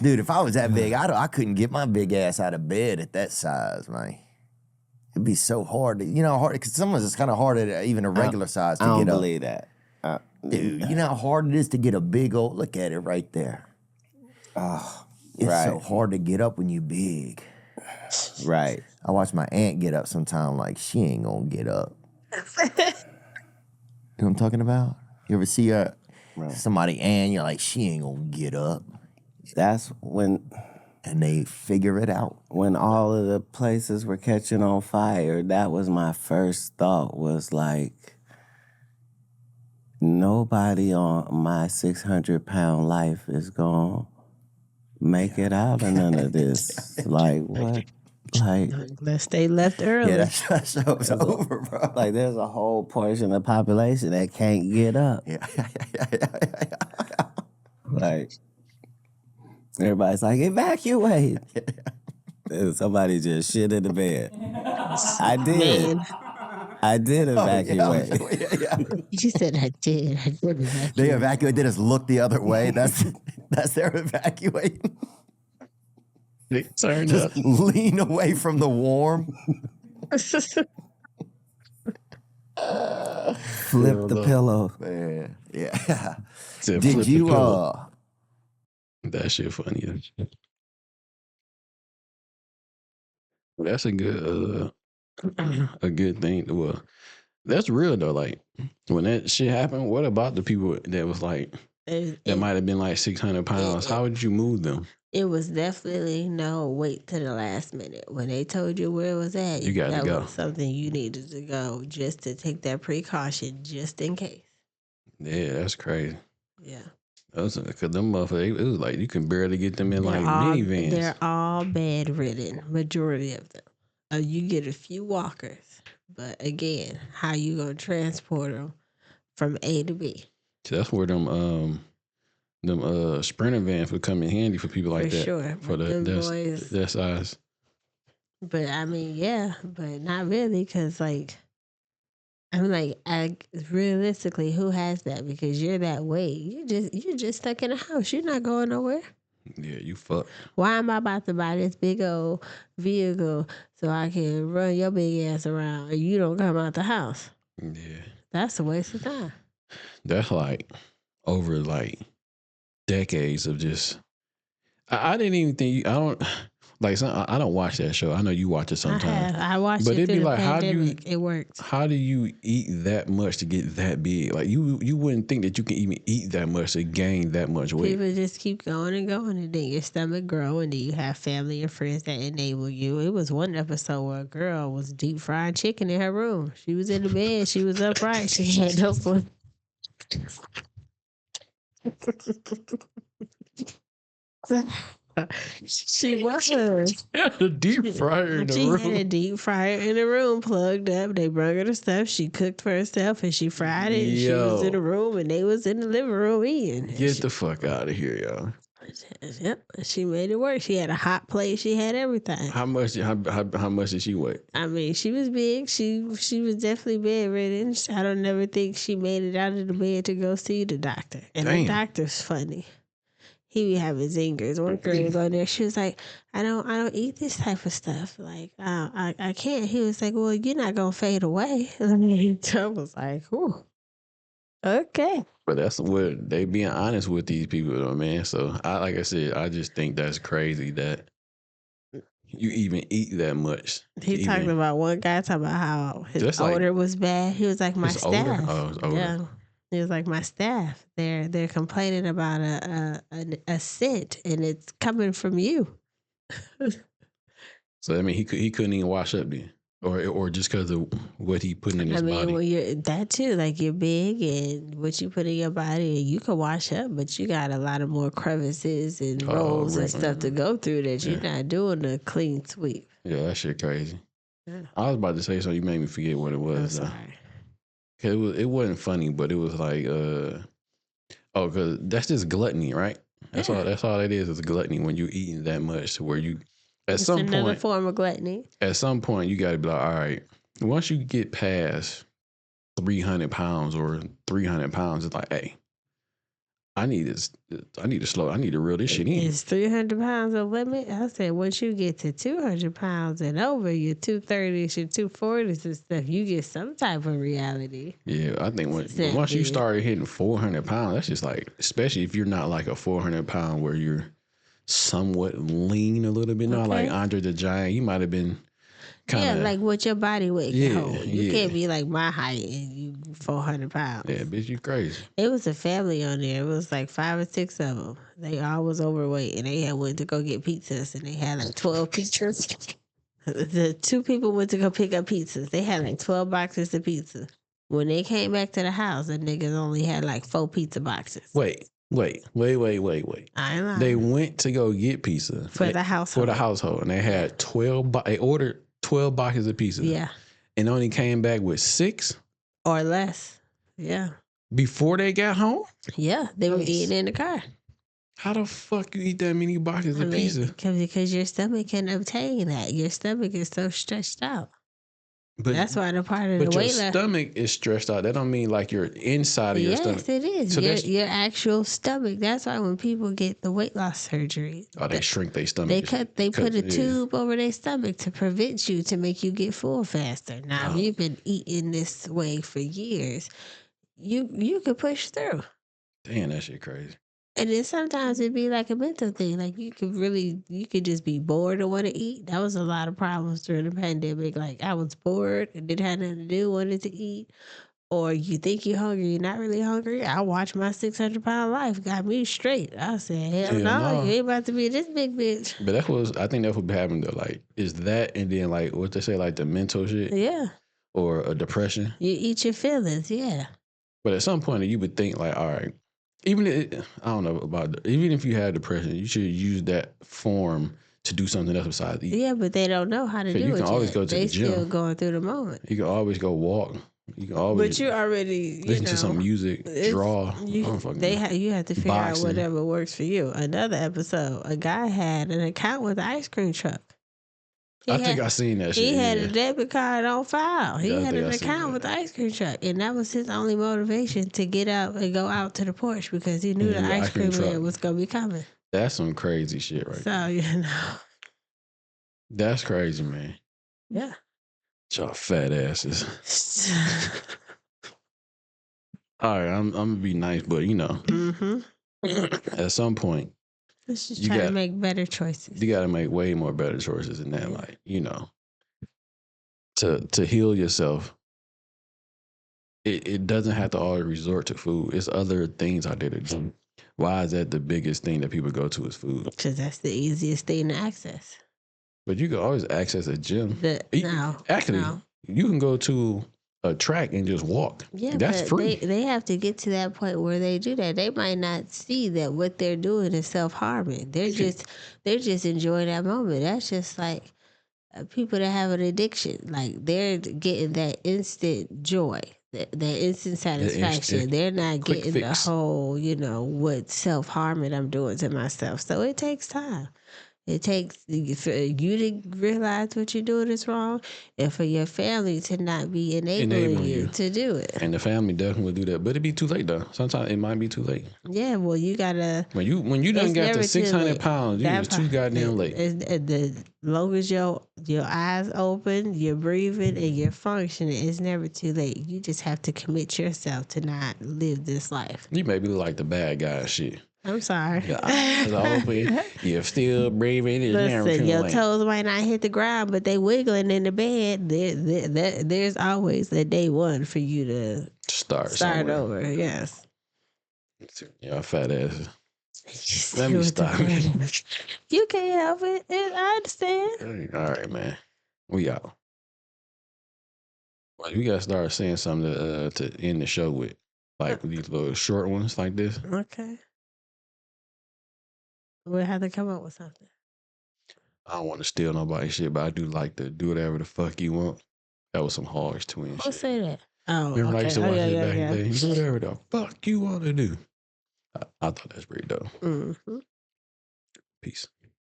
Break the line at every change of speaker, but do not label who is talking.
Dude, if I was that big, I couldn't get my big ass out of bed at that size, man. It'd be so hard. Hard because someone's it's kind of hard at even a regular size to
I don't
get up.
believe that.
Dude, you know how hard it is to get a big old. Look at it right there.
Oh,
It's
right.
so hard to get up when you big.
Right.
I watch my aunt get up sometime. Like she ain't gonna get up. You know what I'm talking about? You ever see somebody aunt? You're like, she ain't gonna get up,
That's when
they figure it out.
when all of the places were catching on fire. That was my first thought. Was like, nobody on my 600-pound life is gonna make it out of none of this. Like what? Like
Unless they left early.
Yeah, that show's over, bro.
Like there's a whole portion of the population that can't get up.
Yeah.
Like everybody's like, evacuate. And somebody just shit in the bed. I did.
Man.
I did evacuate.
Yeah.
She said, I did evacuate.
They evacuate. They just look the other way. That's their evacuating.
They turned
Just
up.
lean away from the warm.
Flip the pillow.
Man, yeah.
Said
Did
flip the
you
pillow. That shit funny. That's a good thing. Well, that's real though. Like when that shit happened, what about the people that was like that might have been like 600 pounds? How would you move them?
It was definitely no wait to the last minute. When they told you where it was at,
You got to
that
go.
was something you needed to go just to take that precaution just in case.
Yeah, that's crazy.
Yeah.
Because them motherfuckers, it was like you can barely get them in like minivans.
They're all bedridden, majority of them. You get a few walkers, but again, how you gonna transport them from A to B?
So that's where them Sprinter vans would come in handy for people like
For
that.
sure.
For
Them
that
boys-
that size.
But I mean, yeah, but not really, because like, I'm like, realistically, who has that? Because you're that weight. You're just stuck in a house. You're not going nowhere.
Yeah, you fuck.
Why am I about to buy this big old vehicle so I can run your big ass around and you don't come out the house?
Yeah.
That's a waste of time.
That's like over like decades of just. I didn't even think I don't like. I don't watch that show. I know you watch it sometimes.
I watched
But
it
it'd
through
be
the
like, how do you-
pandemic. It worked.
How do you eat that much to get that big? Like you wouldn't think that you can even eat that much to gain that much weight.
People just keep going and going, and then your stomach grow, and then you have family and friends that enable you. It was one episode where a girl was deep frying chicken in her room. She was in the bed. She was upright. She had no foot. She was.
A deep fryer in the
She
room.
had a deep fryer in the room plugged up. They brought her the stuff. She cooked for herself and she fried it. And she was in the room and they was in the living room eating.
Get the fuck out of here, y'all.
Yep, she made it work. She had a hot plate. She had everything.
How much did she weigh?
I mean, she was big. She was definitely bedridden. I don't never think she made it out of the bed to go see the doctor. And
Damn.
the doctor's funny. He be having zingers. One girl was on there. She was like, I don't eat this type of stuff. Like, I can't. He was like, well, you're not gonna fade away. I was like, ooh, okay.
But that's what they being honest with these people, though, man. So like I said, I just think that's crazy that you even eat that much.
He talking about one guy talking about how his
Just like-
odor was bad. He was like, my
His odor?
staff.
Oh, his odor.
Yeah. He was like, my staff. They're complaining about a scent, and it's coming from you.
So I mean, he couldn't even wash up then, or just because of what he putting in his
I mean,
body.
well, you're that too. Like you're big, and what you put in your body, you can wash up, but you got a lot of more crevices and rolls and stuff to go through that you're not doing a clean sweep.
Yeah, that shit crazy.
Yeah.
I was about to say something. You made me forget what it
I'm
was.
sorry.
It wasn't funny, but it was like because that's just gluttony, right? That's all it is. It's gluttony when you eating that much to where you
It's another form of gluttony.
at some point you got to be like, all right, once you get past 300 pounds or 300 pounds, it's like, hey, I need to reel this shit in.
Is 300 pounds a limit? I said once you get to 200 pounds and over, your 230s, your 240s and stuff, you get some type of reality.
Yeah, I think once you start hitting 400 pounds, that's just like, especially if you're not like a 400 pound where you're somewhat lean a little bit. Not like Andre the Giant. You might have been kind of
like what your body weight can hold. You can't be like my height and you 400 pounds.
Yeah, bitch, you crazy.
It was a family on there. It was like 5 or 6 of them. They all was overweight and they had went to go get pizzas and they had like 12 pizzas. The 2 people went to go pick up pizzas. They had like 12 boxes of pizza. When they came back to the house, the niggas only had like 4 pizza boxes.
Wait.
I know.
They went to go get pizza
for the household.
And they had 12. They ordered 12 boxes of pizza.
Yeah.
And only came back with 6
or less. Yeah.
Before they got home.
Yeah, they were eating in the car.
How the fuck you eat that many boxes of pizza?
Because your stomach can obtain that. Your stomach is so stretched out. But that's why the part of the weight loss.
But your stomach is stretched out. That don't mean like your inside of your stomach.
Yes, it is.
So
your actual stomach. That's why when people get the weight loss surgery.
Oh, they shrink their stomach.
They put a tube over their stomach to prevent you, to make you get full faster. Now, if you've been eating this way for years, you could push through.
Damn, that shit crazy.
And then sometimes it'd be like a mental thing. Like you could just be bored and want to eat. That was a lot of problems during the pandemic. Like I was bored and didn't have nothing to do, wanted to eat. Or you think you're hungry, you're not really hungry. I watched my 600-pound life, got me straight. I said, hell no, you ain't about to be this big bitch.
But I think that's what happened though. Like, is that and then like what they say, like the mental shit?
Yeah.
Or a depression?
You eat your feelings, yeah.
But at some point you would think like, all right, even if you had depression, you should use that form to do something else besides eat.
Yeah, but they don't know how to do it.
You can always go to the gym.
They still going through the moment.
You can always go walk. You can always.
But you already
listen to some music, draw.
You have to figure out whatever works for you. Another episode, a guy had an account with an ice cream truck.
I think I seen that shit.
He had a debit card on file. He had an account with the ice cream truck. And that was his only motivation to get out and go out to the porch because he knew the ice cream man was going to be coming.
That's some crazy shit right there.
So,
That's crazy, man.
Yeah.
Y'all fat asses. All right, I'm going to be nice, but at some point,
let's just try to make better choices.
You got to make way more better choices than that. Like, to heal yourself, it doesn't have to always resort to food. It's other things out there to do. Why is that the biggest thing that people go to is food?
Because that's the easiest thing to access.
But you can always access a gym.
No.
You can go to a track and just walk.
Yeah,
that's free.
They have to get to that point where they do that. They might not see that what they're doing is self-harming. They're just enjoying that moment. That's just like people that have an addiction. Like they're getting that instant joy, that instant satisfaction. They're not getting the whole, what self-harming I'm doing to myself. So it takes time. It takes for you to realize what you're doing is wrong, and for your family to not be enabling you to do it.
And the family definitely will do that, but it'd be too late though. Sometimes it might be too late.
Yeah, well, you gotta.
When you done got to 600 pounds, you was too goddamn late.
As long as your eyes open, you're breathing, and you're functioning, it's never too late. You just have to commit yourself to not live this life.
You maybe look like the bad guy and shit.
I'm sorry.
Your eyes open, you're still breathing.
Listen, your toes might not hit the ground, but they wiggling in the bed. There's always a day one for you to start over. Yes.
Y'all fat asses. Let me stop.
You can't help it. I understand.
All right, man. We out. Well, we gotta start saying something to end the show with, like these little short ones like this.
Okay. We'll have to come up with something.
I don't want to steal nobody's shit, but I do like to do whatever the fuck you want. That was some Harsh Twins shit.
Who say that? Oh,
remember I used to watch it back in the day?
Yeah.
Do whatever the fuck you want to do. I thought that's pretty dope.
Mm-hmm.
Peace.